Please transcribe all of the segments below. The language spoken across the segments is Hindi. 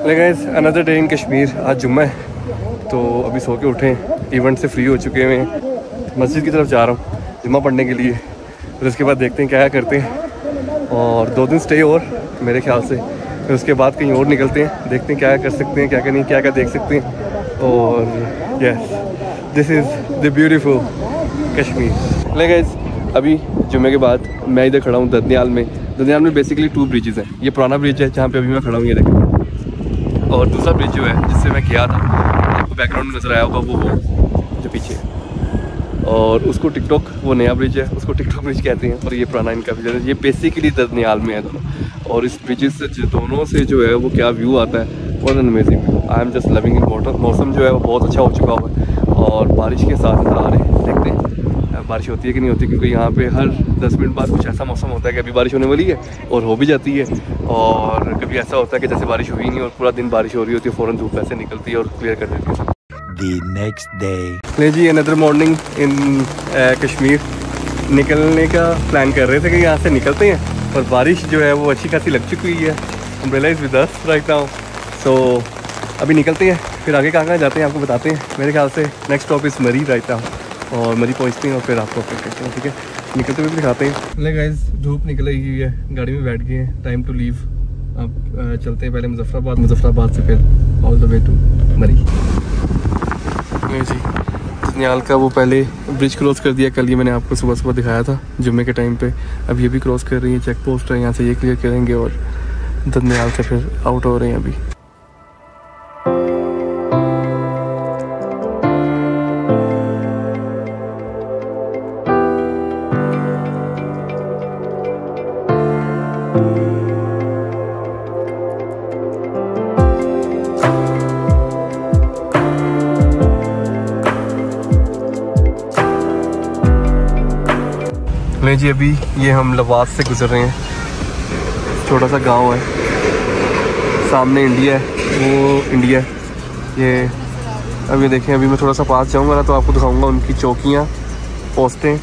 Guys another day in Kashmir. आज जुम्मा है तो अभी सो के उठे हैं, इवेंट से फ्री हो चुके हैं। मस्जिद की तरफ जा रहा हूँ जुम्मा पढ़ने के लिए, फिर उसके बाद देखते हैं क्या करते हैं। और 2 दिन स्टे और मेरे ख्याल से, फिर उसके बाद कहीं और निकलते हैं, देखते हैं क्या कर सकते हैं, क्या क्या नहीं, क्या क्या देख सकते हैं। और yes, this is the beautiful Kashmir. ले गाइस अभी जुम्मे के बाद मैं इधर खड़ा हूँ ददनियाल में। ददनियाल में बेसिकली 2 ब्रिजेज़ हैं। ये पुराना ब्रिज है जहाँ पे अभी मैं खड़ा हूँ, ये देखें। और दूसरा ब्रिज जो है जिससे मैं गया था, आपको बैकग्राउंड में नज़र आया होगा वो जो पीछे, और उसको टिकटॉक, वो नया ब्रिज है, उसको टिकटॉक ब्रिज कहते हैं। और ये पुराना इनका ब्रिज है। ये बेसिकली ददनियाल में है दोनों। और इस ब्रिज से दोनों से जो है वो क्या व्यू आता है, बहुत amazing view. I am just loving in water. मौसम जो है वो बहुत अच्छा हो चुका हुआ है और बारिश के साथ नजर आ रहे हैं। देखते हैं बारिश होती है कि नहीं होती, क्योंकि यहाँ पे हर 10 मिनट बाद कुछ ऐसा मौसम होता है कि अभी बारिश होने वाली है और हो भी जाती है। और कभी ऐसा होता है कि जैसे बारिश हुई नहीं और पूरा दिन बारिश हो रही होती है, फ़ौरन धूप ऐसे निकलती है और क्लियर कर देती है। The next day. ले जी अनदर मॉर्निंग इन कश्मीर। निकलने का प्लान कर रहे थे कि यहाँ से निकलते हैं, और बारिश जो है वो अच्छी खासी लग चुकी हुई है। Umbrella is with us right now. So अभी निकलते हैं, फिर आगे कहाँ जाते हैं आपको बताते हैं। मेरे ख्याल से नेक्स्ट स्टॉप इज़ मरी राइट नाउ, और मरी पहुँचते हैं और फिर आपको अपडेट करते हैं, ठीक है। निकलते हुए भी दिखाते हैं। ले गाइस धूप निकल हुई है, गाड़ी में बैठ गए हैं, टाइम टू लीव। अब चलते हैं पहले मुजफ्फराबाद से फिर ऑल द वे टू मरी। जी ददनियाल का वो पहले ब्रिज क्रॉस कर दिया कल, ये मैंने आपको सुबह दिखाया था जुम्मे के टाइम पे। अब ये भी क्रॉस कर रही है, चेक पोस्ट है, यहाँ से ये क्लियर करेंगे और ददनियाल से फिर आउट हो रहे हैं अभी। नहीं जी अभी ये हम लवास से गुजर रहे हैं, छोटा सा गांव है, सामने इंडिया है, वो इंडिया है ये। अब ये देखें, अभी मैं थोड़ा सा पास जाऊंगा ना तो आपको दिखाऊंगा उनकी चौकियाँ, पोस्टें,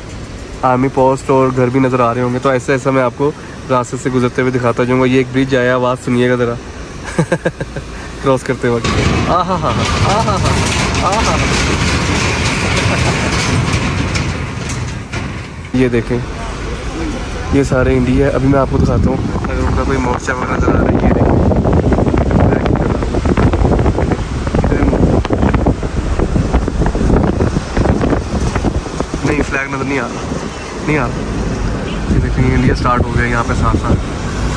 आर्मी पोस्ट और घर भी नज़र आ रहे होंगे। तो ऐसा ऐसा मैं आपको रास्ते से गुजरते हुए दिखाता जाऊँगा। ये एक ब्रिज आया, आवाज़ सुनिएगा ज़रा क्रॉस करते वक्त। आहा हा आहा आहा। ये देखें, ये सारे इंडिया है। अभी मैं आपको दिखाता हूँ अगर उनका कोई मोर्चा वगैरह नजर आ रहा है। ये देखें, नहीं फ्लैग नजर नहीं आ रहा। ये देखें, इंडिया स्टार्ट हो गया यहाँ पे साथ साथ।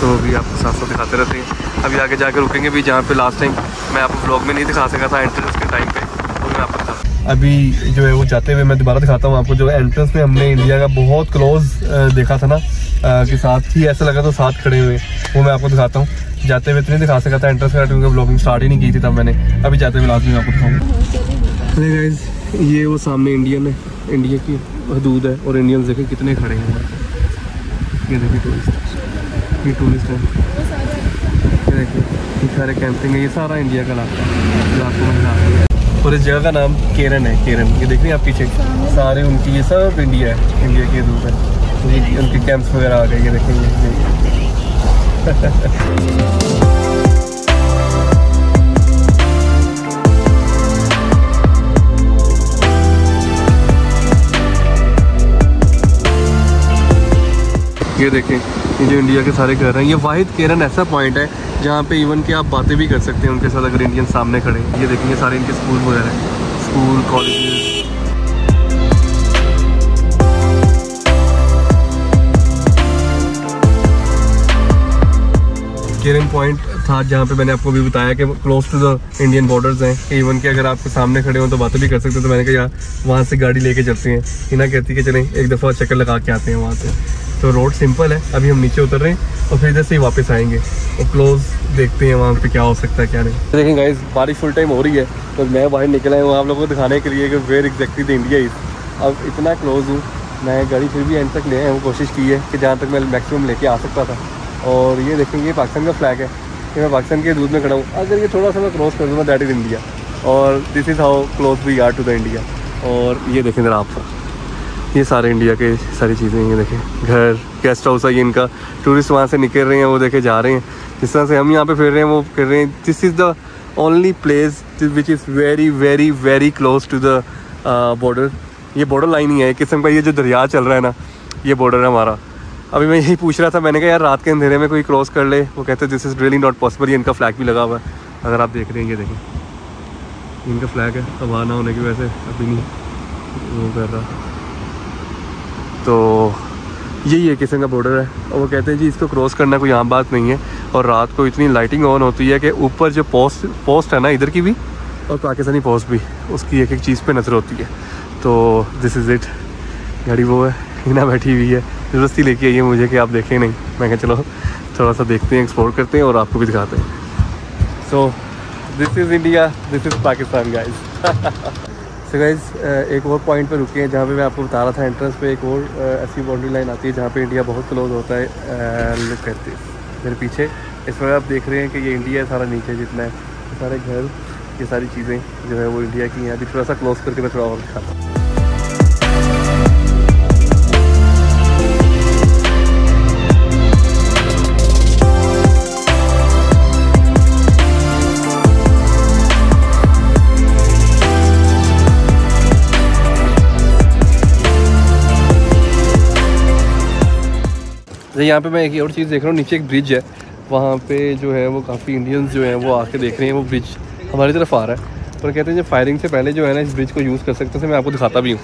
तो अभी आपको साथ साथ दिखाते रहते हैं। अभी आगे जाकर रुकेंगे भी जहाँ पे लास्ट टाइम मैं आपको ब्लॉग में नहीं दिखा सका था, एंट्रेंस के टाइम पे, वो मैं आपको दिखा। अभी जो है वो जाते हुए मैं दोबारा दिखाता हूँ आपको। जो एंट्रेंस में हमने इंडिया का बहुत क्लोज देखा था ना, कि साथ ही ऐसा लगा तो साथ खड़े हुए, वो मैं आपको दिखाता हूँ। जाते हुए इतने दिखा सका था एंट्रेंस का, क्योंकि ब्लॉगिंग स्टार्ट ही नहीं की थी तब मैंने। अभी जाते हुए लास्ट में आपको दिखाऊंगा। अरे गाइस ये वो सामने इंडियन है, इंडिया की हदूद है, और इंडियंस देखें कितने खड़े हैं। ये देखिए टूरिस्ट, ये टूरिस्ट है, ये देखिए ये सारे कैंपिंग है। ये सारा इंडिया का इलाका जो आपको मैं दिखा रहा हूँ। और इस जगह का नाम केरन है, केरन। ये देख रहे हैं आप पीछे सारे उनकी, ये सब इंडिया है, इंडिया की हदूद है। ये उनके कैंप्स वगैरह आ गए, ये देखेंगे। ये देखें, ये जो इंडिया के सारे घर हैं, ये वाहिद केरन ऐसा पॉइंट है जहाँ पे इवन कि आप बातें भी कर सकते हैं उनके साथ अगर इंडियन सामने खड़े हैं। ये देखेंगे सारे इनके स्कूल वगैरह हैं, स्कूल कॉलेजेस। केरन पॉइंट था जहाँ पे मैंने आपको भी बताया कि close to the Indian borders हैं, कि इवन कि अगर आपके सामने खड़े हो तो बातें भी कर सकते हैं। तो मैंने कहा यार वहाँ से गाड़ी लेके चलते हैं। हिना कहती कि चलें एक दफ़ा चक्कर लगा के आते हैं वहाँ से। तो रोड सिंपल है। अभी हम नीचे उतर रहे हैं और फिर इधर से ही वापस आएंगे और क्लोज देखते हैं वहाँ पे क्या हो सकता है क्या नहीं। देखें गाइस बारिश फुल टाइम हो रही है, तो मैं बाहर निकला हूँ आप लोगों को दिखाने के लिए कि where exactly the India is. अब इतना क्लोज हूँ मैं, गाड़ी फिर भी एंड तक ले आया हूँ, कोशिश की है कि जहाँ तक मैं मैक्सिमम लेके आ सकता था। और ये देखेंगे पाकिस्तान का फ्लैग है, कि मैं पाकिस्तान के दूध में खड़ा हूँ। अगर ये थोड़ा सा मैं क्रॉस कर दूँगा दैट इज़ इंडिया, और this is how close we are to the India. और ये देखें जरा आप, ये सारे इंडिया के सारी चीज़ें, ये देखें घर, गेस्ट हाउस है ये इनका। टूरिस्ट वहाँ से निकल रहे हैं, वो देखे जा रहे हैं। जिस तरह से हम यहाँ पे फिर रहे हैं वो फिर रहे हैं। This is the only place which is very very very close to the border. ये बॉर्डर लाइन ही है एक किस्म का, ये जो दरिया चल रहा है ना ये बॉर्डर है हमारा। अभी मैं यही पूछ रहा था, मैंने कहा यार रात के अंधेरे में कोई क्रॉस कर ले, वो कहते हैं this is really not possible. ये इनका फ्लैग भी लगा हुआ है, अगर आप देख रहे हैं, ये देखें इनका फ्लैग है। हवा ना होने की वजह से अभी नहीं वो कर रहा। तो यही एक किस्म का बॉर्डर है और वो कहते हैं जी इसको क्रॉस करना कोई आम बात नहीं है। और रात को इतनी लाइटिंग ऑन होती है कि ऊपर जो पोस्ट है ना इधर की भी और पाकिस्तानी पोस्ट भी, उसकी एक एक चीज़ पे नज़र होती है। तो दिस इज़ इट। गाड़ी वो है, हिना बैठी हुई है, ज़बरदस्ती लेके आई है मुझे कि आप देखें नहीं। मैं कहा चलो थोड़ा सा देखते हैं, एक्सप्लोर करते हैं और आपको भी दिखाते हैं। So this is India, this is Pakistan guys. So guys एक और पॉइंट पे रुके हैं जहाँ पे मैं आपको बता रहा था, एंट्रेंस पे एक और ऐसी बाउंड्री लाइन आती है जहाँ पे इंडिया बहुत क्लोज होता है। लुक करते हैं मेरे पीछे, इस वक्त आप देख रहे हैं कि ये इंडिया है सारा, नीचे जितना है ये सारे घर, ये सारी चीज़ें जो है वो इंडिया की हैं। अभी थोड़ा सा क्लोज करके मैं थोड़ा और दिखाता हूँ। यहाँ पे मैं एक और चीज़ देख रहा हूँ, नीचे एक ब्रिज है, वहाँ पे जो है वो काफ़ी इंडियंस जो हैं वो आके देख रहे हैं। वो ब्रिज हमारी तरफ आ रहा है और कहते हैं जब फायरिंग से पहले जो है ना इस ब्रिज को यूज़ कर सकते थे। मैं आपको दिखाता भी हूँ,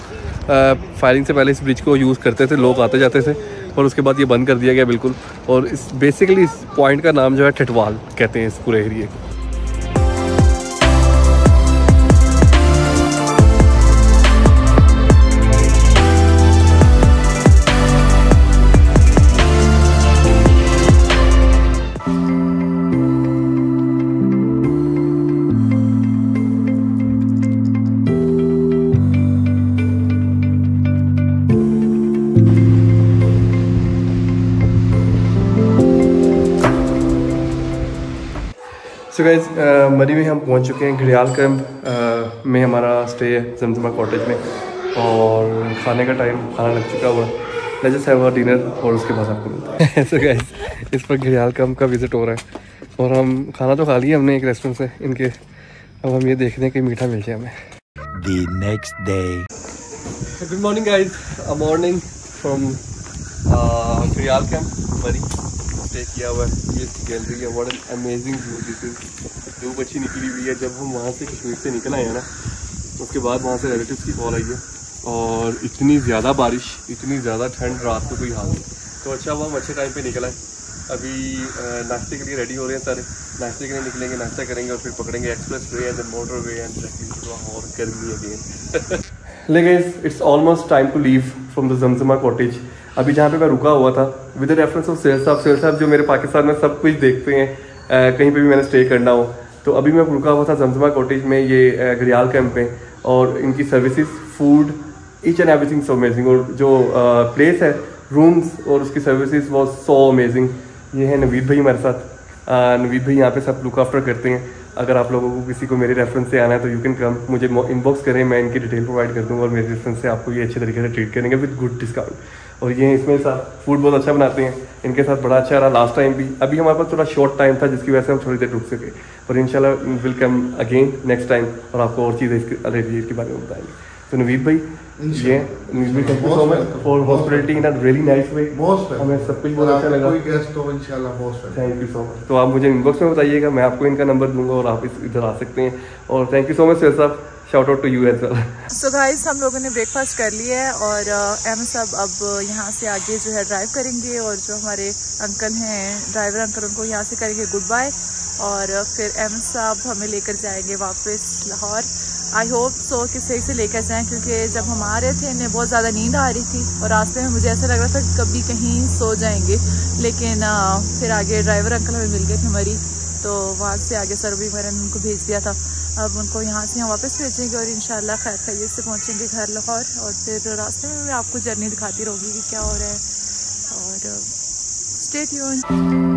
फायरिंग से पहले इस ब्रिज को यूज़ करते थे, लोग आते जाते थे, और उसके बाद ये बंद कर दिया गया बिल्कुल। और इस बेसिकली इस पॉइंट का नाम जो है टिटवाल कहते हैं इस पूरे एरिए को। सो गाइस मरी में हम पहुंच चुके हैं। घड़ियाल कैंप में हमारा स्टे है, जमजमा कॉटेज में, और खाने का टाइम, खाना लग चुका हुआ। Let's just have a dinner और उसके बाद आपको मिलते हैं। सो गाइस इस पर घड़ियाल कैंप का विजिट हो रहा है और हम खाना तो खा लिया हमने एक रेस्टोरेंट से इनके। अब हम ये देखते हैं कि मीठा मिल जाए हमें। The next day. Good morning guys, a morning from घड़ियाल कैंप मरी। स्टे किया हुआ है, ये गैलरी है, what an amazing view this is. धूप अच्छी निकली हुई है। जब हम वहाँ से कश्मीर से निकल आए हैं ना, उसके बाद वहाँ से रिलेटिव्स की कॉल आई है और इतनी ज़्यादा बारिश, इतनी ज़्यादा ठंड, रात को कोई हाल नहीं। तो अच्छा हुआ हम अच्छे टाइम पे निकला है। अभी नाश्ते के लिए रेडी हो रहे हैं सारे, नाश्ते के लिए निकलेंगे, नाश्ता करेंगे और फिर पकड़ेंगे expressway and motorway and और गर्मी अगेन। लेकिन it's almost time to leave from the Zamzama cottage. अभी जहाँ पे मैं रुका हुआ था विद रेफरेंस ऑफ सेल साहब जो मेरे पाकिस्तान में सब कुछ देखते हैं, कहीं पे भी मैंने स्टे करना हो। तो अभी मैं रुका हुआ था जमजमा कॉटेज में, ये घड़ियाल कैंप में, और इनकी services, food, each and everything so amazing. और जो प्लेस है, रूम्स और उसकी सर्विसेज वॉज सो अमेजिंग। ये है नवीद भाई हमारे साथ। नवीद भाई यहाँ पे सब लुक आफ्टर करते हैं। अगर आप लोगों को किसी को मेरे रेफरेंस से आना है तो यू कैन कम, मुझे इनबॉक्स करें, मैं इनकी डिटेल प्रोवाइड कर दूँगा और मेरे रेफरेंस से आपको ये अच्छे तरीके से ट्रीट करेंगे विद गुड डिस्काउंट। और ये इसमें साथ फूड बहुत अच्छा बनाते हैं, इनके साथ बड़ा अच्छा रहा लास्ट टाइम भी। अभी हमारे पास थोड़ा शॉर्ट टाइम था जिसकी वजह से हम थोड़ी देर रुक सके, पर इंशाल्लाह will come again next time और आपको और चीज़ें इसके बारे में बताएंगे। तो नवीद भाई, ये नवीद भाई thank you so much for hospitality in a really nice way. हमें सब कुछ बहुत अच्छा लगा। कोई गेस्ट हो इंशाल्लाह most welcome. Thank you so much. तो आप मुझे इनबॉक्स में बताइएगा, मैं आपको इनका नंबर दूंगा और आप इधर आ सकते हैं। और thank you so much sir साहब, shout out to you as well. So guys हम लोगों ने ब्रेकफास्ट कर लिया है और एम साहब अब यहाँ से आगे जो है ड्राइव करेंगे, और जो हमारे अंकल हैं ड्राइवर अंकल, उनको यहाँ से करेंगे गुड बाय, और फिर एम साहब हमें लेकर जाएंगे वापस लाहौर। आई होप सो कि सही से लेकर जाएं, क्योंकि जब हम आ रहे थे इन्हें बहुत ज़्यादा नींद आ रही थी और रास्ते में मुझे ऐसा लग रहा था कि कभी कहीं सो जाएंगे, लेकिन फिर आगे ड्राइवर अंकल हमें मिल गए थे मरी, तो वहाँ से आगे सर भी मैंने उनको भेज दिया था। अब उनको यहाँ से हम वापस भेजेंगे और इंशाल्लाह खैर खैरियत से पहुँचेंगे घर लाहौर, और फिर रास्ते में मैं आपको जर्नी दिखाती रहूँगी कि क्या हो रहा है। और स्टे ट्यून्ड।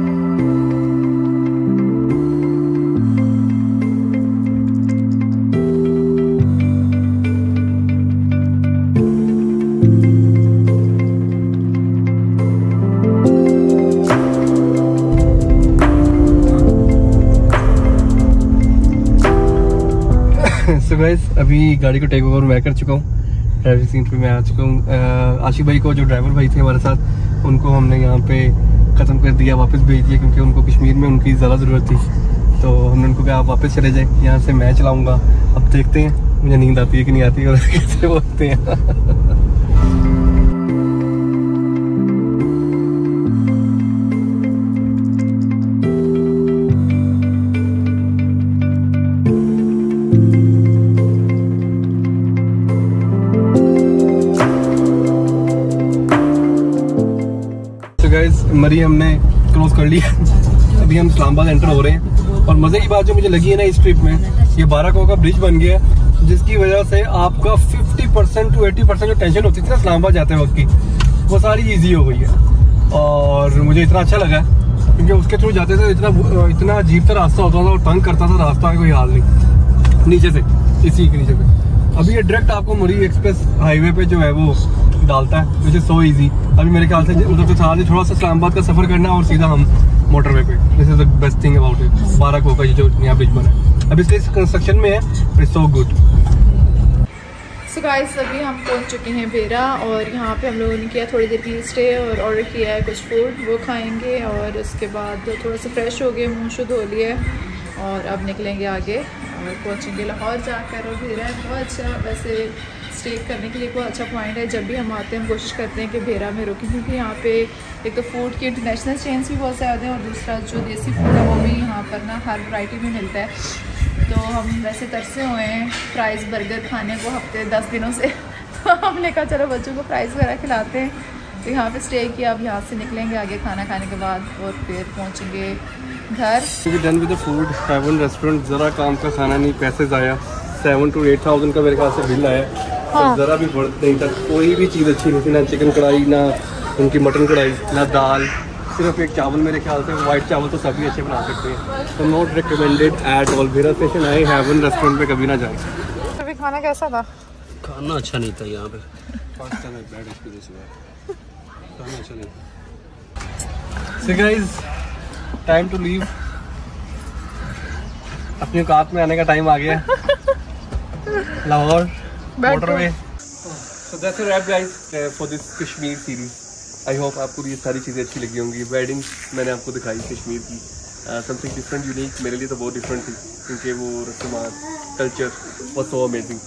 सो गाइस अभी गाड़ी को टेक ओवर मैं कर चुका हूँ, ड्राइविंग सीट पे मैं आ चुका हूँ। आशिक भाई को, जो ड्राइवर भाई थे हमारे साथ, उनको हमने यहाँ पे ख़त्म कर दिया, वापस भेज दिया, क्योंकि उनको कश्मीर में उनकी ज़्यादा ज़रूरत थी। तो हमने उनको कहा आप वापस चले जाएँ, यहाँ से मैं चलाऊँगा। अब देखते हैं मुझे नींद आती है कि नहीं आती और कैसे बोलते हैं। मरी हमने क्रॉस कर लिया, अभी हम इस्लामाबाद एंटर हो रहे हैं। और मज़े की बात जो मुझे लगी है ना इस ट्रिप में, ये 12 कोह का ब्रिज बन गया है, जिसकी वजह से आपका 50% to 80% जो टेंशन होती थी ना इस्लामाबाद जाते वक्त की, वो सारी इजी हो गई है। और मुझे इतना अच्छा लगा क्योंकि उसके थ्रू जाते थे इतना अजीब सा रास्ता होता था और तंग करता था रास्ता का कोई हाल नहीं, नीचे से, इसी के नीचे पे। अभी ये डायरेक्ट आपको मुरी एक्सप्रेस हाईवे पे जो है वो डालता है, विच इज़ सो इजी। अभी मेरे ख्याल से उधर से साथ ही थोड़ा सा इस्लामाबाद का सफ़र करना और सीधा हम मोटरवे पे। This is the best thing about it. 12 कोह का ये जो यहाँ ब्रिज बना है, अभी इसके कंस्ट्रक्शन में है, it's so good. So guys अभी हम पहुंच चुके हैं बेरा, और यहाँ पे हम लोगों ने किया थोड़ी देर की स्टे और ऑर्डर किया है कुछ फूड, वो खाएंगे। और उसके बाद थोड़ा सा फ्रेश हो गए, मुँह शुद्ध हो लिए, और अब निकलेंगे आगे और पहुँचेंगे लाहौर जाकर। और भेरा बहुत अच्छा, वैसे स्टे करने के लिए बहुत अच्छा पॉइंट है। जब भी हम आते हैं हम कोशिश करते हैं कि भेरा में रुकें, क्योंकि यहाँ पे एक तो फूड की इंटरनेशनल चेन्स भी बहुत ज़्यादा हैं, और दूसरा जो देसी फूड है वो भी यहाँ पर ना हर वैरायटी में मिलता है। तो हम वैसे तरसे हुए हैं फ्राइज़ बर्गर खाने को हफ्ते 10 दिनों से, तो हमने कहा चलो बच्चों को फ्राइज़ वगैरह खिलाते हैं। तो यहाँ पे स्टे किया, अब यहाँ से निकलेंगे आगे खाना खाने के बाद, और फिर पहुँचेंगे घर। Done with the food, Heaven restaurant, ज़रा काम का खाना नहीं, पैसे ज़ाया। 7,000 to 8,000 का मेरे ख्याल से बिल आया। हाँ। ज़रा भी वर्थ नहीं था, कोई भी चीज़ अच्छी नहीं थी, ना चिकन कढ़ाई, ना उनकी मटन कढ़ाई, ना दाल, सिर्फ एक चावल। मेरे ख्याल से वाइट चावल तो सभी अच्छे बना सकते हैं, तो not recommended at all. Bhera station आए, हेवन रेस्टोरेंट पे कभी ना जाए। अभी खाना कैसा था? खाना अच्छा नहीं था यहाँ पे, फर्स्ट टाइम बैड एक्सपीरियंस हुआ, खाना अच्छा नहीं था। So guys, time to leave, अपनी औकात में आने का टाइम आ गया। Lahore motorway. So that's a wrap guys for this Kashmir series. I hope आपको ये सारी चीज़ें अच्छी लगी होंगी। वेडिंग मैंने आपको दिखाई कश्मीर की, समथिंग डिफरेंट, यूनिक। मेरे लिए तो बहुत डिफरेंट थी, क्योंकि वो रस्मात, culture was so amazing.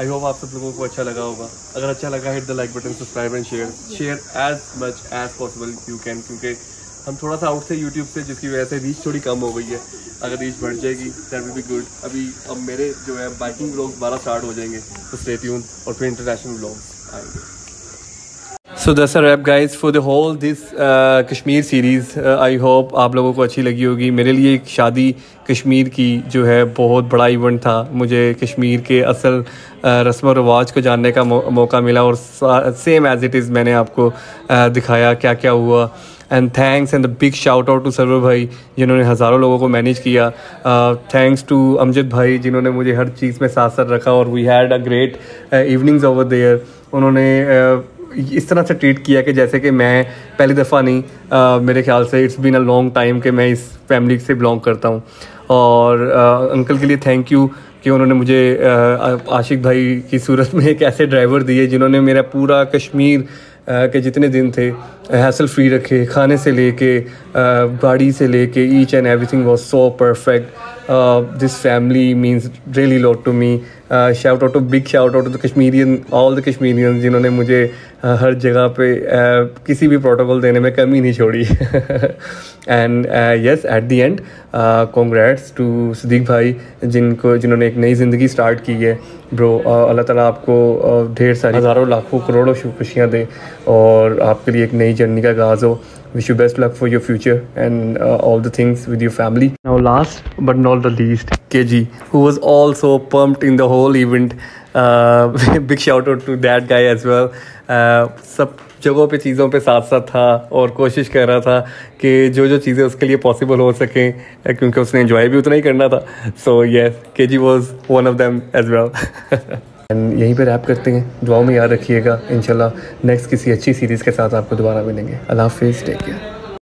I hope आप सब लोगों को अच्छा लगा होगा। अगर अच्छा लगा, hit the like button, subscribe and share as much as possible you can, क्योंकि हम थोड़ा सा आउट थे यूट्यूब से, जिसकी वजह से रीच थोड़ी कम हो गई है। अगर रीच बढ़ जाएगी दैट विल बी गुड। अब मेरे जो है बाइकिंग व्लॉग्स 12 स्टार्ट हो जाएंगे, तो स्टे ट्यून, और फिर इंटरनेशनल व्लॉग्स आएंगे। So that's a wrap guys for the whole this Kashmir series. I hope आप लोगों को अच्छी लगी होगी। मेरे लिए एक शादी कश्मीर की जो है बहुत बड़ा इवेंट था। मुझे कश्मीर के असल रस्म और रवाज को जानने का मौका मिला, और सेम एज इट इज़ मैंने आपको दिखाया क्या क्या हुआ। And thanks and the big shout out to Sarwar भाई, जिन्होंने हज़ारों लोगों को मैनेज किया। थैंक्स टू अमजद भाई, जिन्होंने मुझे हर चीज़ में साथ साथ रखा, और we had a great evenings over there. उन्होंने इस तरह से ट्रीट किया कि जैसे कि मैं पहली दफ़ा नहीं, मेरे ख्याल से it's been a long time कि मैं इस फैमिली से बिलोंग करता हूँ। और अंकल के लिए थैंक यू कि उन्होंने मुझे आशिक भाई की सूरत में एक ऐसे ड्राइवर दिए जिन्होंने मेरा पूरा कश्मीर के जितने दिन थे हैसल फ्री रखे, खाने से लेके गाड़ी से लेके, each and everything was so perfect. This family means really lot to me. Shout out, big shout out to the Kashmirian, all the Kashmirians, जिन्होंने मुझे हर जगह पे किसी भी प्रोटोकॉल देने में कमी नहीं छोड़ी। And yes, at the end congrats to Sadiq भाई, जिन्होंने एक नई ज़िंदगी स्टार्ट की है। ब्रो, अल्लाह ताला आपको ढेर सारी हज़ारों लाखों करोड़ों खुशियाँ दे, और आपके लिए एक नई जर्नी का आगाज़ हो। Wish you best luck for your future and all the things with your family. Now last but not the least, KG, who was also pumped in the whole event. Big shout out to that guy as well. सब जगहों पे चीज़ों पे साथ साथ था, और कोशिश कर रहा था कि जो जो चीज़ें उसके लिए पॉसिबल हो सकें, क्योंकि उसने एंजॉय भी उतना ही करना था। So yes, KG was one of them as well. And यहीं पे रैप करते हैं। दुआओं में याद रखिएगा। इंशाल्लाह नेक्स्ट किसी अच्छी सीरीज़ के साथ आपको दोबारा मिलेंगे। अल्लाह हाफिज़, टेक केयर।